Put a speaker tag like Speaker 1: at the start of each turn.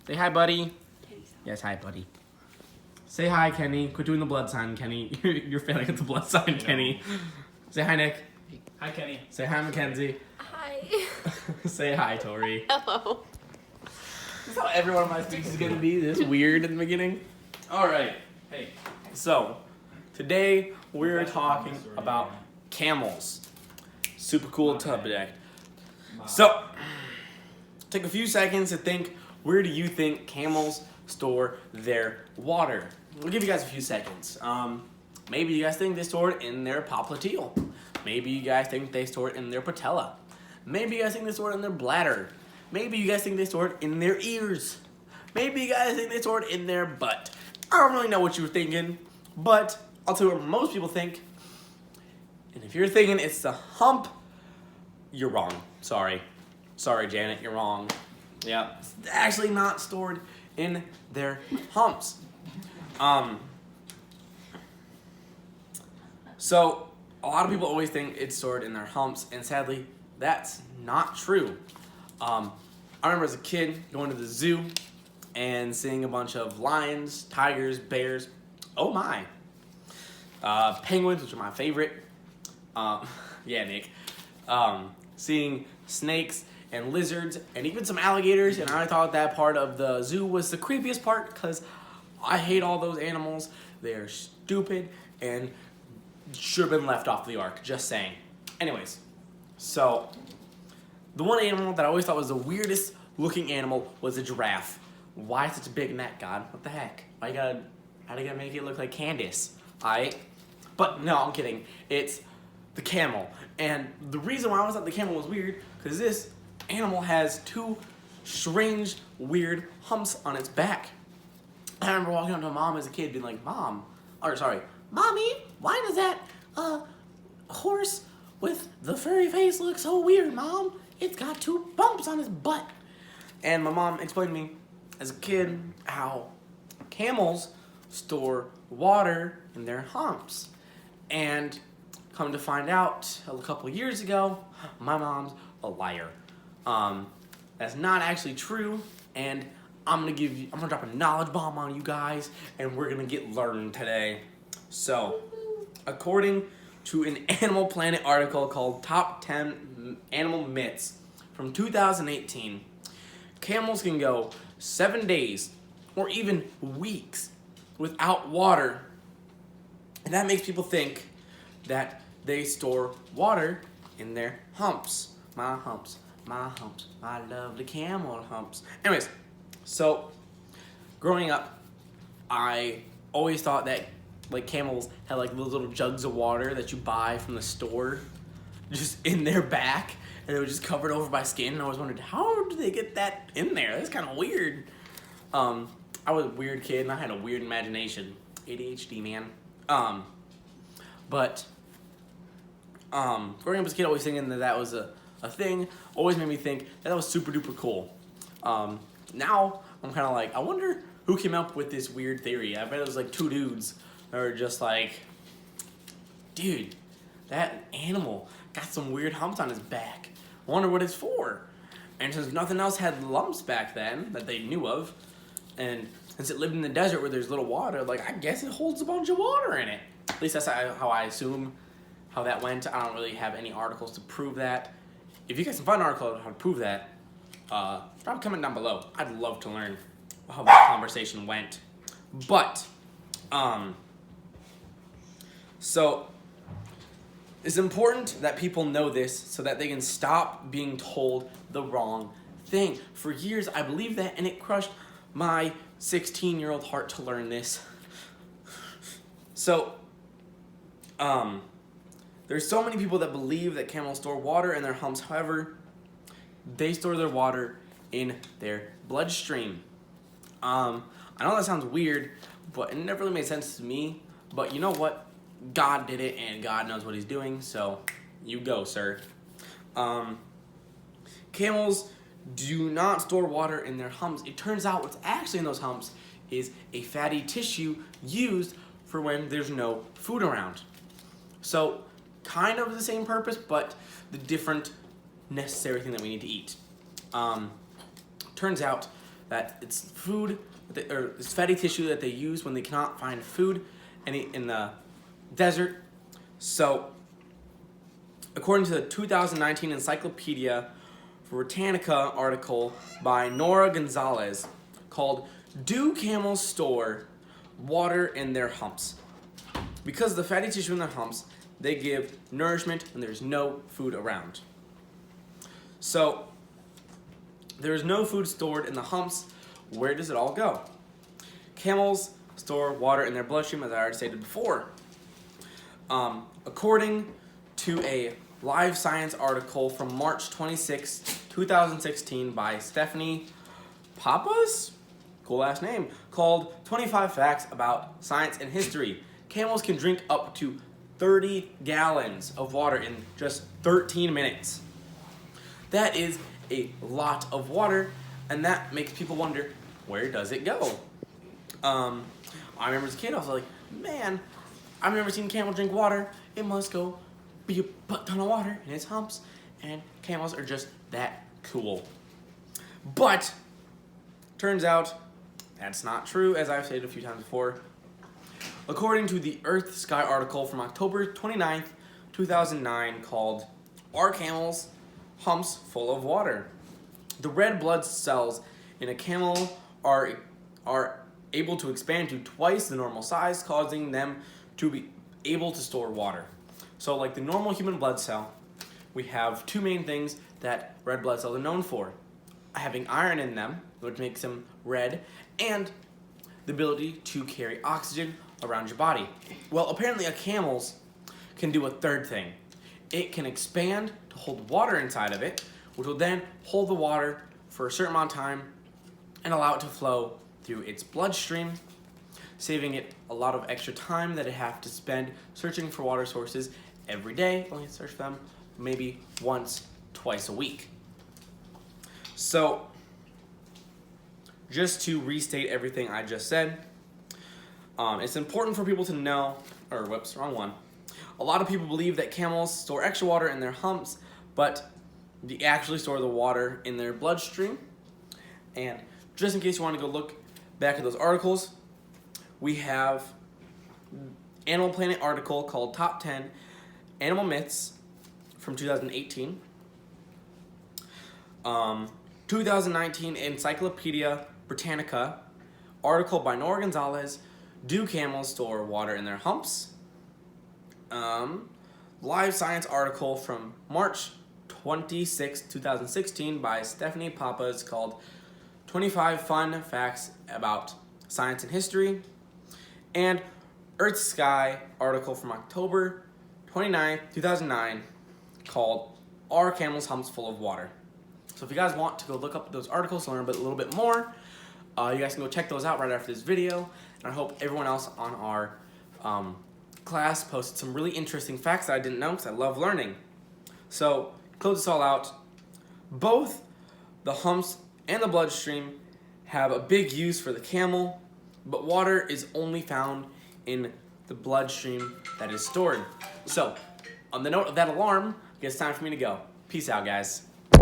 Speaker 1: Say hi, buddy. Yes, hi, buddy. Say hi, Kenny. Quit doing the blood sign, Kenny. You're failing at the blood sign, Kenny. Say hi, Nick.
Speaker 2: Hi, Kenny.
Speaker 1: Say hi, Mackenzie.
Speaker 3: Hi.
Speaker 1: Say hi, Tori.
Speaker 3: Hello.
Speaker 1: This is how every one of my speeches is going to be, this weird in the beginning. All right.
Speaker 2: Hey.
Speaker 1: So, today we're talking about camels. Super cool subject. So, take a few seconds to think, where do you think camels store their water? We'll give you guys a few seconds. Maybe you guys think they store it in their popliteal. Maybe you guys think they store it in their patella. Maybe you guys think they store it in their bladder. Maybe you guys think they store it in their ears. Maybe you guys think they store it in their butt. I don't really know what you were thinking, but I'll tell you what most people think. And if you're thinking it's the hump, you're wrong. Sorry, Janet, you're wrong. Yeah, it's actually not stored in their humps. So a lot of people always think it's stored in their humps, and sadly, that's not true. I remember as a kid going to the zoo and seeing a bunch of lions, tigers, bears. Oh my! Penguins, which are my favorite. Yeah, Nick. Seeing snakes and lizards and even some alligators, and I thought that part of the zoo was the creepiest part because I hate all those animals. They're stupid and should have been left off the ark, just saying. Anyways, so the one animal that I always thought was the weirdest looking animal was a giraffe. Why such a big neck, God? What the heck? How you gotta make it look like Candace? But no, I'm kidding. It's the camel. And the reason why I always thought the camel was weird, because this animal has two strange, weird humps on its back. I remember walking up to my mom as a kid being like, Mommy, why does that horse with the furry face look so weird, Mom? It's got two bumps on his butt. And my mom explained to me as a kid how camels store water in their humps. And come to find out, a couple years ago, my mom's a liar. That's not actually true, and I'm gonna drop a knowledge bomb on you guys, and we're gonna get learned today. So, according to an Animal Planet article called Top 10 Animal Myths from 2018, camels can go 7 days or even weeks without water, and that makes people think that they store water in their humps. My humps, my lovely camel humps. Anyways, so growing up, I always thought that like camels had like little jugs of water that you buy from the store just in their back, and it was just covered over by skin, and I always wondered, how do they get that in there? That's kind of weird. I was a weird kid, and I had a weird imagination. ADHD, man. But growing up as a kid, always thinking that was a thing, always made me think that was super duper cool. Now, I'm kind of like, I wonder who came up with this weird theory. I bet it was like two dudes that were just like, dude, that animal got some weird humps on his back. I wonder what it's for. And since nothing else had lumps back then that they knew of, and since it lived in the desert where there's little water, like, I guess it holds a bunch of water in it. At least that's how I assume how that went. I don't really have any articles to prove that. If you guys can find an article on how to prove that, drop a comment down below. I'd love to learn how the conversation went. But, so it's important that people know this so that they can stop being told the wrong thing. For years, I believed that, and it crushed my 16-year-old heart to learn this. So, there's so many people that believe that camels store water in their humps. However, they store their water in their bloodstream. I know that sounds weird, but it never really made sense to me. But you know what? God did it, and God knows what he's doing, so you go, sir. Camels do not store water in their humps. It turns out what's actually in those humps is a fatty tissue used for when there's no food around. So, kind of the same purpose, but the different necessary thing that we need to eat. Turns out that it's food, or it's fatty tissue that they use when they cannot find food in the desert. So, according to the 2019 Encyclopedia Britannica article by Nora Gonzalez called "Do Camels Store Water in Their Humps?" Because of the fatty tissue in their humps, they give nourishment when there's no food around. So, there's no food stored in the humps. Where does it all go? Camels store water in their bloodstream, as I already stated before. According to a Live Science article from March 26, 2016 by Stephanie Pappas, cool last name, called 25 Facts About Science and History. Camels can drink up to 30 gallons of water in just 13 minutes. That is a lot of water, and that makes people wonder, where does it go? I remember as a kid, I was like, man, I've never seen a camel drink water. It must go be a butt ton of water in its humps, and camels are just that cool. But, turns out, that's not true, as I've stated a few times before. According to the Earth Sky article from October 29th, 2009, called "Are Camels' Humps Full of Water?" The red blood cells in a camel are able to expand to twice the normal size, causing them to be able to store water. So like the normal human blood cell, we have two main things that red blood cells are known for: having iron in them, which makes them red, and the ability to carry oxygen around your body. Well, apparently a camel's can do a third thing. It can expand to hold water inside of it, which will then hold the water for a certain amount of time and allow it to flow through its bloodstream, saving it a lot of extra time that it have to spend searching for water sources every day. Only search for them maybe once, twice a week. So, just to restate everything I just said, it's important for people to know, or whoops, wrong one. A lot of people believe that camels store extra water in their humps, but they actually store the water in their bloodstream. And just in case you want to go look back at those articles, we have Animal Planet article called Top 10 Animal Myths from 2018. 2019 Encyclopedia Britannica article by Nora Gonzalez, "Do Camels Store Water in Their Humps?" Live Science article from March 26, 2016 by Stephanie Pappas called 25 Fun Facts About Science and History, and Earth Sky article from October 29, 2009 called "Are Camels' Humps Full of Water?" So if you guys want to go look up those articles to learn a little bit more, you guys can go check those out right after this video. And I hope everyone else on our class posted some really interesting facts that I didn't know, because I love learning. So, close this all out. Both the humps and the bloodstream have a big use for the camel, but water is only found in the bloodstream that is stored. So, on the note of that alarm, I guess it's time for me to go. Peace out, guys.